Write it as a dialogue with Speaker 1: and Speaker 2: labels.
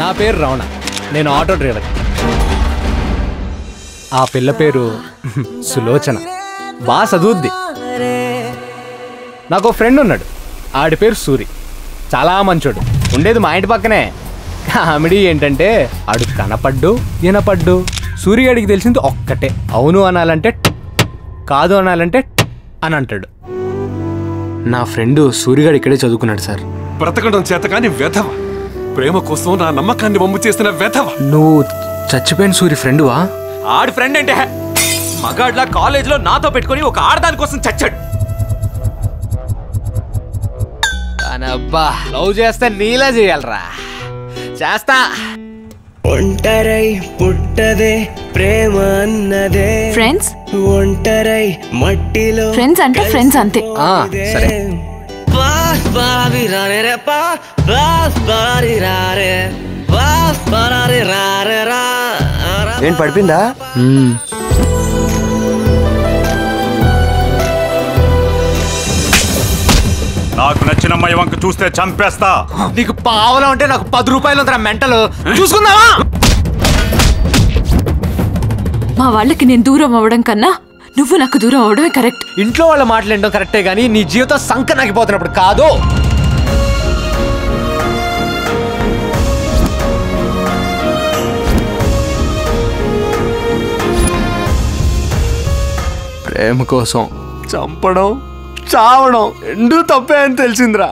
Speaker 1: నా పేరు రమణ, నేను ఆటో డ్రైవర్. ఆ పిల్ల పేరు సులోచన, బాగా చదువుద్ది. నాకు ఒక ఫ్రెండ్ ఉన్నాడు, ఆడి పేరు సూరి, చాలా మంచోడు, ఉండేది మా ఇంటి పక్కనే. కామెడీ ఏంటంటే ఆడు కనపడ్డు వినపడ్డు, సూర్యగాడికి తెలిసింది ఒక్కటే, అవును అనాలంటే కాదు అనాలంటే అని అంటాడు. నా ఫ్రెండ్ సూర్యగాడు ఇక్కడే చదువుకున్నాడు సార్.
Speaker 2: బ్రతకడం చేత కాని వెధవ, ప్రేమ కోసం నా నమ్మకాన్ని వమ్ము చేసిన వెధవ.
Speaker 1: నువ్వు చచ్చిపోయిన సూర్య ఫ్రెండువా?
Speaker 3: ఆడి ఫ్రెండ్ అంటే మగాడ్లా కాలేజ్లో నాతో పెట్టుకుని ఒక ఆడదాని కోసం చచ్చాడు.
Speaker 1: అబ్బా, లవ్ చేస్తే నీలా చేయాలరా, చేస్తా.
Speaker 4: ఒంటరై పుట్టదే ప్రేమ అన్నదే
Speaker 5: ఫ్రెండ్స్,
Speaker 4: ఒంటరై మట్టిలో
Speaker 5: ఫ్రెండ్స్ అంటే ఫ్రెండ్స్ అంతే.
Speaker 1: సరే.
Speaker 4: ఏంటి పడిపోయిందా?
Speaker 6: నాకు నచ్చిన అమ్మాయి వంక చూస్తే చంపేస్తా.
Speaker 1: నీకు పావలం అంటే నాకు 10 రూపాయలు ఉందిరా మెంటలు, చూసుకుందావా?
Speaker 5: మా వాళ్ళకి నేను దూరం అవ్వడం కన్నా నువ్వు నాకు దూరం అవడమే కరెక్ట్.
Speaker 1: ఇంట్లో వాళ్ళ మాట్లాడడం కరెక్టే గానీ నీ జీవితం సంకనాగిపోతున్నప్పుడు కాదు. ప్రేమ కోసం చంపడం చావడం రెండూ తప్పే అని తెలిసిందిరా.